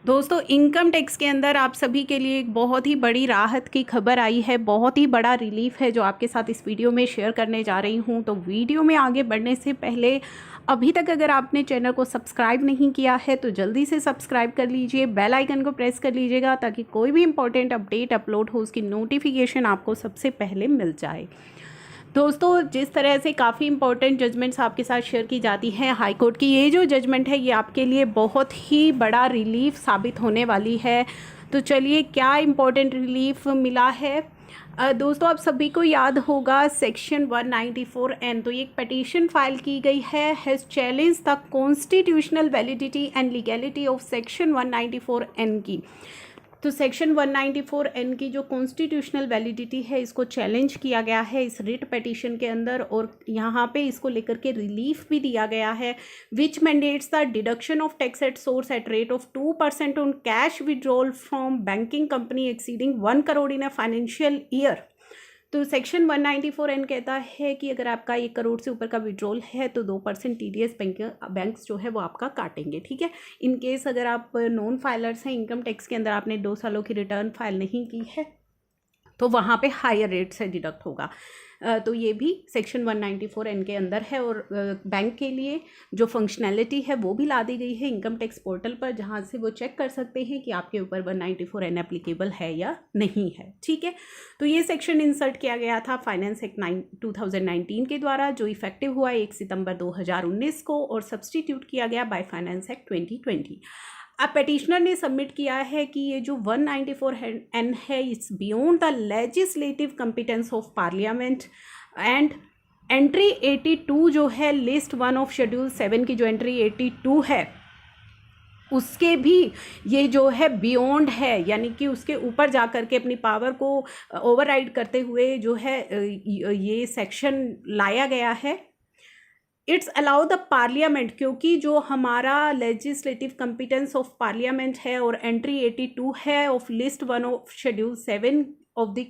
दोस्तों income tax के अंदर आप सभी के लिए एक बहुत ही बड़ी राहत की खबर आई है। बहुत ही बड़ा रिलीफ है जो आपके साथ इस वीडियो में शेयर करने जा रही हूं। तो वीडियो में आगे बढ़ने से पहले अभी तक अगर आपने चैनल को सब्सक्राइब नहीं किया है तो जल्दी से सब्सक्राइब कर लीजिए, बेल आइकन को प्रेस कर लीजिएगा ताकि कोई भी इंपॉर्टेंट अपडेट अपलोड हो उसकी नोटिफिकेशन आपको सबसे पहले मिल जाए। दोस्तों जिस तरह से काफ़ी इंपॉर्टेंट जजमेंट्स आपके साथ शेयर की जाती हैं हाई कोर्ट की, ये जो जजमेंट है ये आपके लिए बहुत ही बड़ा रिलीफ साबित होने वाली है। तो चलिए क्या इंपॉर्टेंट रिलीफ मिला है। दोस्तों आप सभी को याद होगा सेक्शन 194N, तो ये एक पटिशन फाइल की गई है, has challenge the constitutional validity and legality of section 194N की। तो सेक्शन 194N की जो कॉन्स्टिट्यूशनल वैलिडिटी है इसको चैलेंज किया गया है इस रिट पटिशन के अंदर, और यहाँ पे इसको लेकर के रिलीफ भी दिया गया है which mandates the deduction of tax at source at rate of 2% on cash withdrawal from banking company exceeding 1 crore in a financial year. तो सेक्शन 194N कहता है कि अगर आपका 1 करोड़ से ऊपर का विड्रॉल है तो 2% TDS बैंक्स जो है वो आपका काटेंगे। ठीक है, इन केस अगर आप नॉन फाइलर्स हैं, इनकम टैक्स के अंदर आपने 2 सालों की रिटर्न फाइल नहीं की है तो वहाँ पे हायर रेट से डिडक्ट होगा। तो ये भी सेक्शन 194N के अंदर है, और बैंक के लिए जो फंक्शनैलिटी है वो भी ला दी गई है इनकम टैक्स पोर्टल पर, जहाँ से वो चेक कर सकते हैं कि आपके ऊपर 194N एप्लीकेबल है या नहीं है। ठीक है, तो ये सेक्शन इंसर्ट किया गया था फाइनेंस एक्ट 2019 के द्वारा, जो इफेक्टिव हुआ 1 सितंबर 2019 को, और सब्सटीट्यूट किया गया बाय फाइनेंस एक्ट 2020। अब पेटिशनर ने सबमिट किया है कि ये जो 194N है it's beyond the legislative competence of parliament, and entry 82 जो है लिस्ट 1 ऑफ शेड्यूल 7 की जो एंट्री 82 है उसके भी ये जो है बियॉन्ड है, यानी कि उसके ऊपर जा कर के अपनी पावर को ओवरराइड करते हुए जो है ये सेक्शन लाया गया है। इट्स अलाउ द पार्लियामेंट, क्योंकि जो हमारा लेजिस्लेटिव कॉम्पिटेंस ऑफ पार्लियामेंट है और एंट्री 82 है of list 1 of schedule 7 of the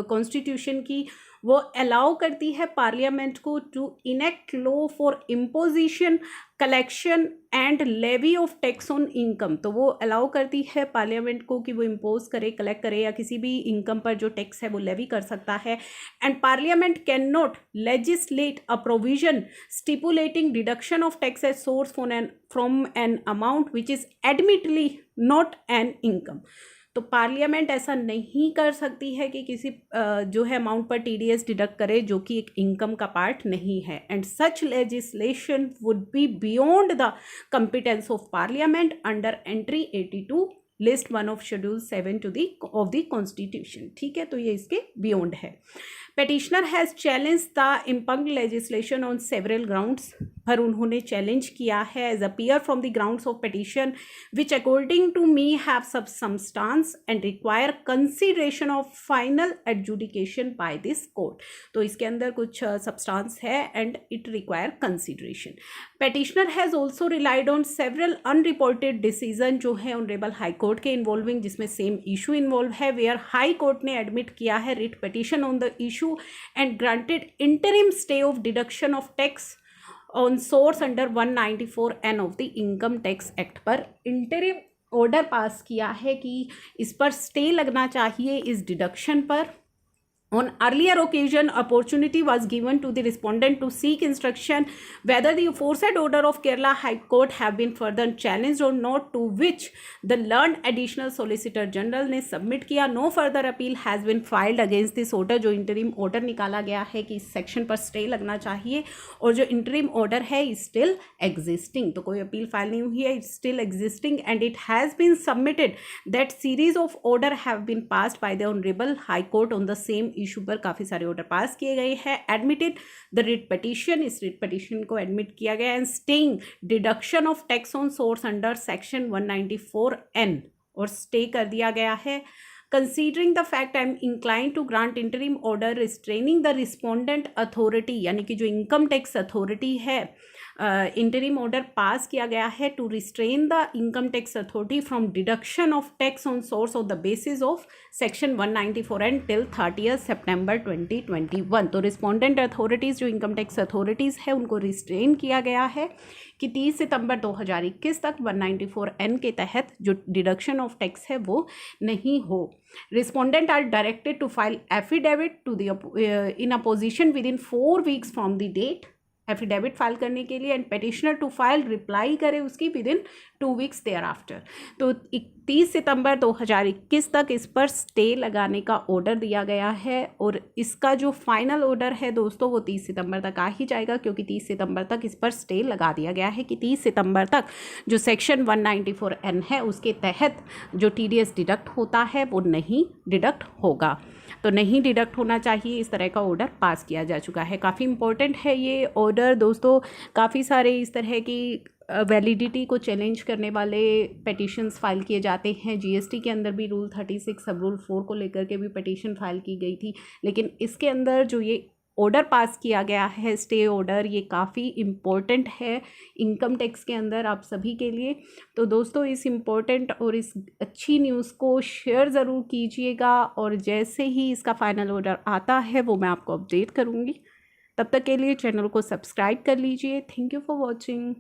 constitution की, वो अलाउ करती है पार्लियामेंट को to enact law for imposition, collection and levy of tax on income. तो वो अलाउ करती है पार्लियामेंट को कि वो इम्पोज करे, कलेक्ट करे, या किसी भी इनकम पर जो टैक्स है वो लेवी कर सकता है। And Parliament cannot legislate a provision stipulating deduction of tax at source from an amount which is admittedly not an income. तो पार्लियामेंट ऐसा नहीं कर सकती है कि किसी जो है अमाउंट पर TDS डिडक्ट करे जो कि एक इनकम का पार्ट नहीं है, and such legislation would be beyond the competence of Parliament under entry 82 list 1 of schedule 7 of the Constitution. ठीक है, तो ये इसके बियॉन्ड है। Petitioner has challenge the impugned legislation on several grounds, पर उन्होंने चैलेंज किया है as appear from the grounds of petition which according to me have sub substance and require consideration of final adjudication by this court. तो इसके अंदर कुछ substance है and it require consideration. Petitioner has also relied on several unreported decision जो है honourable high court के involving, जिसमें same issue involve है, वेयर हाई कोर्ट ने एडमिट किया है writ petition on the issue and granted interim stay of deduction of tax on source under 194N of the Income Tax Act पर interim order pass किया है कि इस पर स्टे लगना चाहिए इस डिडक्शन पर। On earlier occasion, opportunity was given to the respondent to seek instruction whether the aforesaid order of Kerala High Court have been further challenged or not, to which the learned additional solicitor general ने submit किया। No further appeal has been filed against this order। जो interim order निकाला गया है कि इस section पर stay लगना चाहिए, और जो interim order है is still existing, तो कोई appeal फाइल नहीं हुई है, it's still existing and it has been submitted that series of order have been passed by the Honorable High Court on the same issue पर काफ़ी सारे order pass किए गए हैं। एडमिटेड द रिट पटिशन, इस रिट पटिशन को admit किया गया, and staying deduction of tax on source under section 194N, और स्टे कर दिया गया है। Considering the fact I am incline to grant interim order restraining the respondent authority, यानी कि जो इनकम टैक्स अथॉरिटी है इंटरिम ऑर्डर पास किया गया है to restrain the income tax authority from deduction of tax on source of the basis of section 194 and till 30 सितंबर 2021। तो respondent authorities जो income tax authorities है उनको रिस्ट्रेन किया गया है कि 30 सितंबर 2021 तक 194(n) के तहत जो डिडक्शन ऑफ टैक्स है वो नहीं हो। Respondent are directed to file affidavit to the in opposition within 4 weeks from the date, affidavit file करने के लिए, and petitioner to file reply करे उसकी within 2 weeks thereafter. तो 31 सितंबर 2021 तक इस पर स्टे लगाने का ऑर्डर दिया गया है और इसका जो फाइनल ऑर्डर है दोस्तों वो 30 सितंबर तक आ ही जाएगा, क्योंकि 30 सितंबर तक इस पर स्टे लगा दिया गया है कि 30 सितंबर तक जो सेक्शन 194(n) है उसके तहत जो TDS डिडक्ट होता है वो नहीं डिडक्ट होगा। तो नहीं डिडक्ट होना चाहिए, इस तरह का ऑर्डर पास किया जा चुका है। काफ़ी इंपॉर्टेंट है ये ऑर्डर दोस्तों। काफ़ी सारे इस तरह की वैलिडिटी को चैलेंज करने वाले पेटिशंस फाइल किए जाते हैं। GST के अंदर भी रूल 36 सब रूल 4 को लेकर के भी पिटीशन फाइल की गई थी, लेकिन इसके अंदर जो ये ऑर्डर पास किया गया है स्टे ऑर्डर, ये काफ़ी इम्पोर्टेंट है इनकम टैक्स के अंदर आप सभी के लिए। तो दोस्तों इस इम्पोर्टेंट और इस अच्छी न्यूज़ को शेयर ज़रूर कीजिएगा और जैसे ही इसका फाइनल ऑर्डर आता है वो मैं आपको अपडेट करूँगी। तब तक के लिए चैनल को सब्सक्राइब कर लीजिए। Thank you for watching.